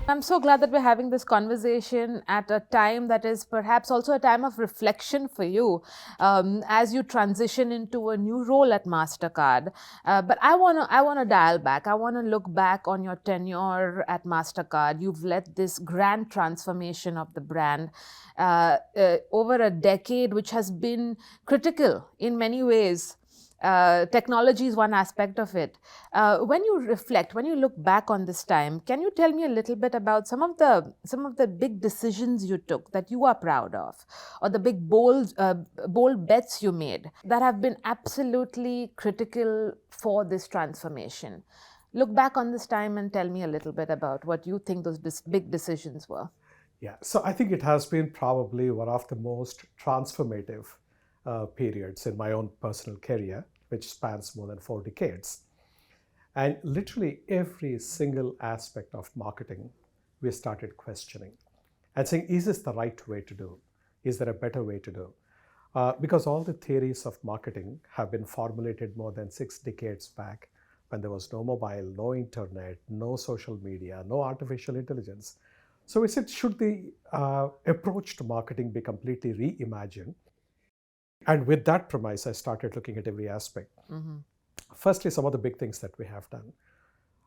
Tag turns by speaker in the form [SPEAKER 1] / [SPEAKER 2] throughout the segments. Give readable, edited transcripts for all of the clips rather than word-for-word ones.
[SPEAKER 1] I'm so glad that we're having this conversation at a time that is perhaps also a time of reflection for you as you transition into a new role at Mastercard. But I wanna dial back. I wanna look back on your tenure at Mastercard. You've led this grand transformation of the brand over a decade, which has been critical in many ways. Technology is one aspect of it. When you reflect, when you look back on this time, can you tell me a little bit about some of the big decisions you took that you are proud of, or the big bold bets you made that have been absolutely critical for this transformation? Look back on this time and tell me a little bit about what you think those big decisions were.
[SPEAKER 2] Yeah, so I think it has been probably one of the most transformative periods in my own personal career, which spans more than 4 decades. And literally every single aspect of marketing, we started questioning and saying, is this the right way to do? Is there a better way to do? Because all the theories of marketing have been formulated more than 6 decades back when there was no mobile, no internet, no social media, no artificial intelligence. So we said, should the approach to marketing be completely reimagined? And with that premise, I started looking at every aspect. Firstly, some of the big things that we have done.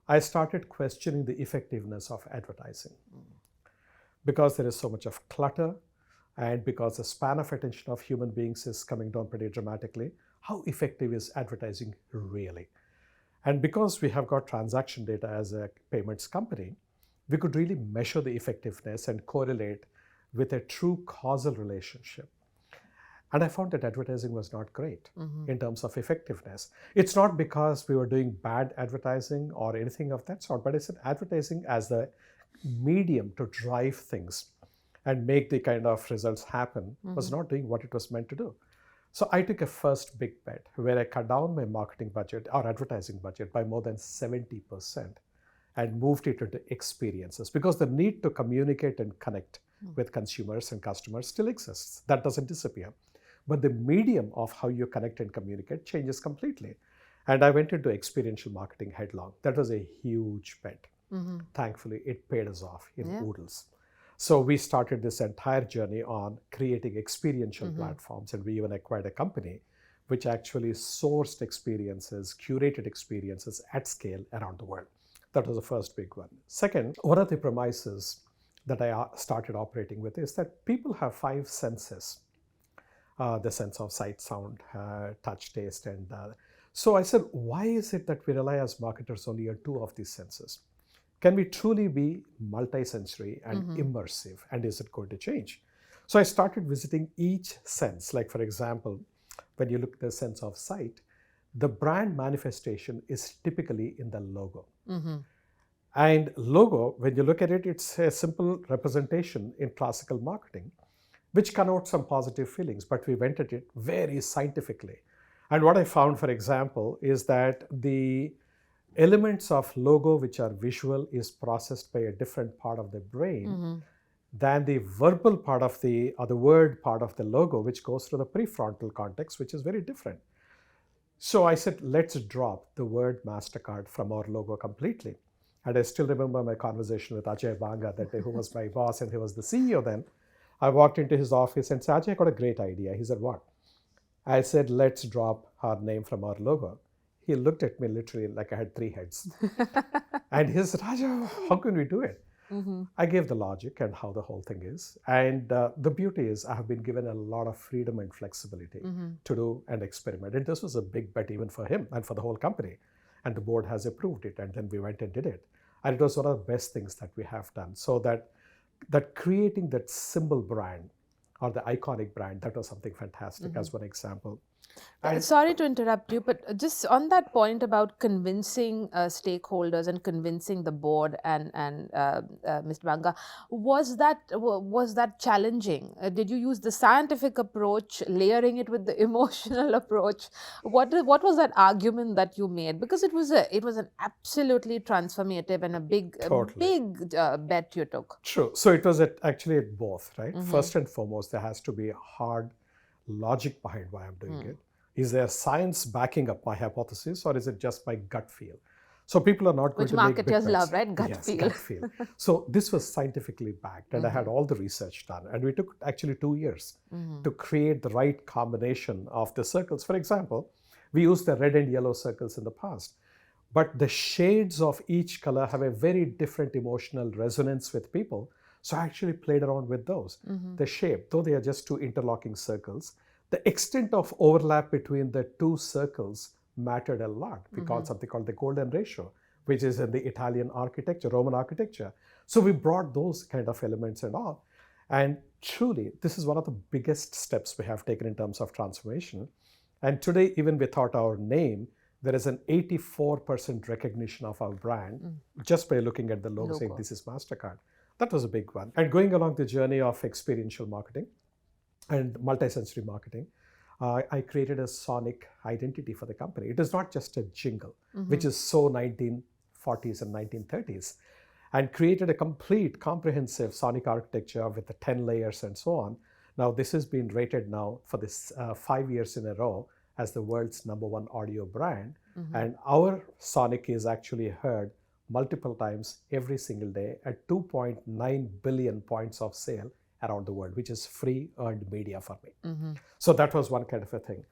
[SPEAKER 2] I started questioning the effectiveness of advertising because there is so much of clutter and because the span of attention of human beings is coming down pretty dramatically. How effective is advertising really? And because we have got transaction data as a payments company, we could really measure the effectiveness and correlate with a true causal relationship. And I found that advertising was not great in terms of effectiveness. It's not because we were doing bad advertising or anything of that sort, but it's advertising as the medium to drive things and make the kind of results happen was not doing what it was meant to do. So I took a first big bet where I cut down my marketing budget or advertising budget by more than 70% and moved it into experiences because the need to communicate and connect with consumers and customers still exists. That doesn't disappear. But the medium of how you connect and communicate changes completely. And I went into experiential marketing headlong. That was a huge bet. Thankfully, it paid us off in oodles. So we started this entire journey on creating experiential platforms, and we even acquired a company which actually sourced experiences, curated experiences at scale around the world. That was the first big one. Second, one of the premises that I started operating with is that people have 5 senses. The sense of sight, sound, touch, taste, and so I said, why is it that we rely as marketers only on 2 of these senses? Can we truly be multisensory and immersive, and is it going to change? So I started visiting each sense. Like for example, when you look at the sense of sight, the brand manifestation is typically in the logo. And logo, when you look at it, it's a simple representation in classical marketing, which connotes some positive feelings, but we went at it very scientifically. And what I found, for example, is that the elements of logo which are visual is processed by a different part of the brain than the verbal part of or the word part of the logo, which goes through the prefrontal cortex, which is very different. So I said, let's drop the word Mastercard from our logo completely. And I still remember my conversation with Ajay Banga that day, who was my boss and he was the CEO then. I walked into his office and said, Ajay, I got a great idea. He said, what? I said, let's drop our name from our logo. He looked at me literally like I had 3 heads. And he said, Raja, how can we do it? I gave the logic and how the whole thing is. And the beauty is I have been given a lot of freedom and flexibility to do and experiment. And this was a big bet even for him and for the whole company. And the board has approved it. And then we went and did it. And it was one of the best things that we have done. So that creating that symbol brand or the iconic brand, that was something fantastic as one example.
[SPEAKER 1] Sorry to interrupt you, but just on that point about convincing stakeholders and convincing the board and Mr. Banga, was that challenging? Did you use the scientific approach, layering it with the emotional approach? What was that argument that you made? Because it was an absolutely transformative and a big bet you took.
[SPEAKER 2] True. So it was actually both, right? First and foremost, there has to be a hard logic behind why I'm doing it. Is there science backing up my hypothesis, or is it just my gut feel? So people are not going
[SPEAKER 1] Which
[SPEAKER 2] to make big
[SPEAKER 1] marketers
[SPEAKER 2] bets.
[SPEAKER 1] love, right? Gut
[SPEAKER 2] Yes,
[SPEAKER 1] feel.
[SPEAKER 2] gut feel. So this was scientifically backed, and I had all the research done. And we took actually 2 years to create the right combination of the circles. For example, we used the red and yellow circles in the past, but the shades of each color have a very different emotional resonance with people. So I actually played around with those. The shape, though they are just two interlocking circles, the extent of overlap between the two circles mattered a lot. We called something called the golden ratio, which is in the Italian architecture, Roman architecture. So we brought those kind of elements and all. And truly, this is one of the biggest steps we have taken in terms of transformation. And today, even without our name, there is an 84% recognition of our brand just by looking at the logo saying this is Mastercard. That was a big one. And going along the journey of experiential marketing and multisensory marketing, I created a sonic identity for the company. It is not just a jingle, which is so 1940s and 1930s, and created a complete comprehensive sonic architecture with the 10 layers and so on. Now, this has been rated now for this 5 years in a row as the world's #1 audio brand. And our sonic is actually heard multiple times every single day at 2.9 billion points of sale around the world, which is free earned media for me. So that was one kind of a thing.